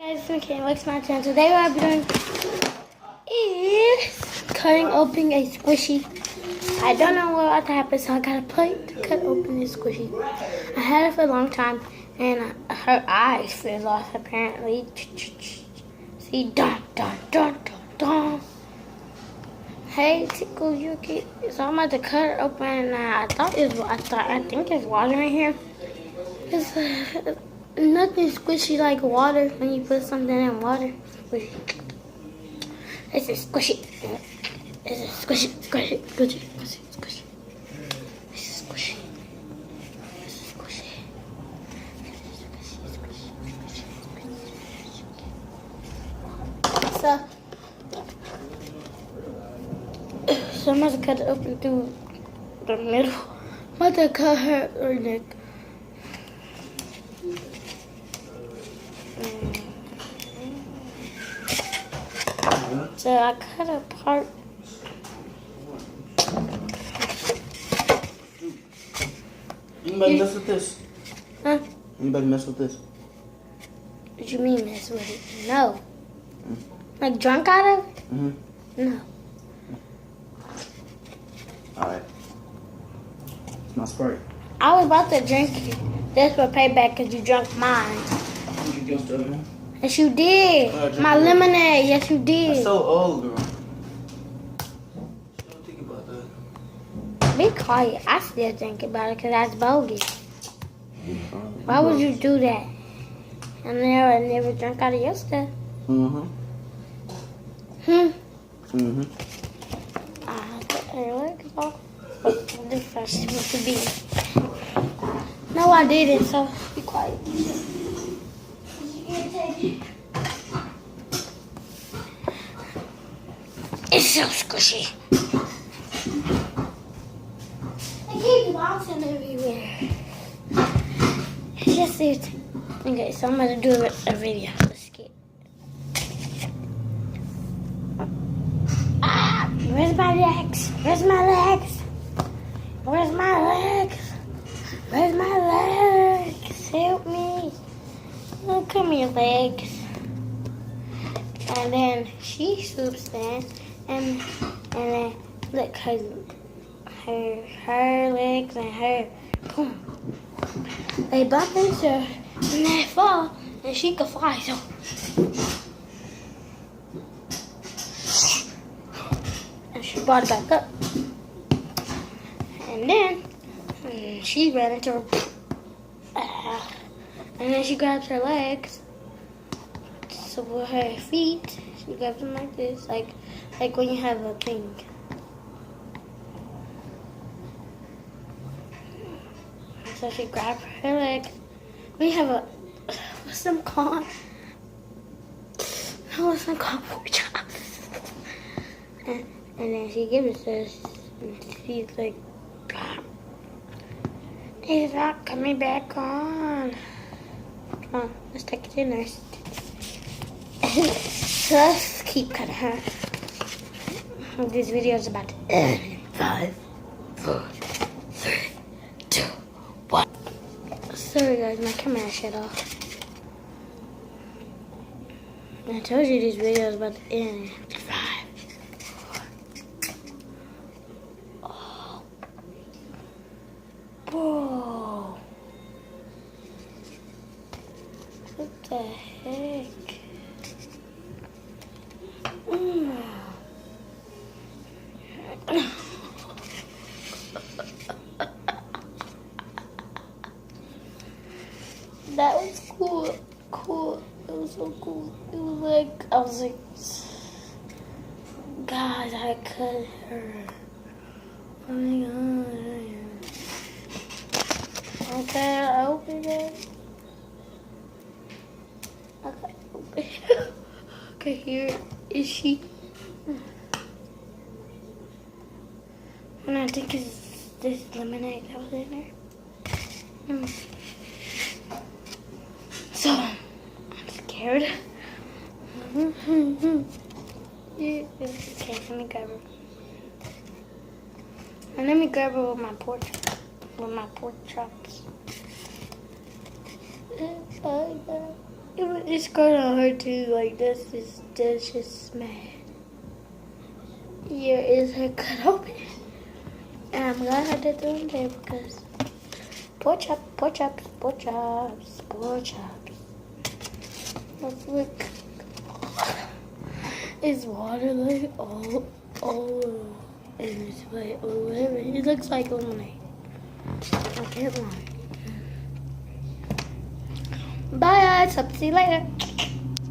Guys, okay, welcome to my channel. Today what I'll be doing is cutting open a squishy. I don't know what about to happen, so I gotta cut open this squishy. I had it for a long time, and her eyes fell off apparently. See, dun dun dun dun dun. Hey, Tickle, you okay? So I'm about to cut her open, and I think it's water in here. It's nothing squishy like water when you put something in water. Squishy. It's a squishy. It's a squishy, squishy, squishy, squishy, squishy. It's a squishy. It's a squishy. So I'm about to cut it open through the middle. I'm about to cut her neck. So I cut a part. Anybody mess with this? Huh? Anybody mess with this? What you mean mess with it? No. Like drunk out of it? Mm-hmm. No. Alright. It's my Sprite. I was about to drink it. That's for payback because you drunk mine. You drink your stuff, man? Yes, you did. My lemonade. Yes, you did. That's so old, girl. Don't think about that. Be quiet. I still think about it because that's bogus. Why would you do that? I never drank out of your stuff. Mm-hmm. Mm-hmm. I put her legs off. This first supposed to be. No, I didn't, so be quiet. It's so squishy. It keeps bouncing everywhere. It's just it. Okay, so I'm gonna do a video. Let's get. Where's my legs? Where's my legs? Where's my legs? Where's my legs? Help me. Oh, come here, legs. And then she swoops in, and then look, her legs and her, boom. They bump into her, and they fall, and she can fly, so. And she brought it back up. And then, she ran into her, and then she grabs her legs. So with her feet, she grabs them like this, like when you have a thing. So she grabs her legs. We have a, what's them called? No, what's them called? Pork chops. And then she gives it to us, and she's like, it's not coming back on. Come on, let's take it in there. So let's keep cutting her. This video is about to end in 5, 4, 3, 2, 1. Sorry guys, my camera shut off. I told you this video is about to end in 5, 4. Oh. Whoa. What the heck? That was cool. It was so cool. It was like, I was like, God, I cut her. Oh my God. Okay, I opened it. Okay, open it. Okay, here is she. And I think it's this lemonade that was in there. So, I'm scared. Yeah. Okay, let me grab her. And let me grab her with my pork chops. Even this skirt on her too. Like this is just mad. Here is her cut open. And I'm glad I did the one day because pork chops, pork chops, pork chops, pork chops. Let's look. It's water like all in this way or whatever. It looks like lemonade. I can't lie. Bye guys, hope to see you later.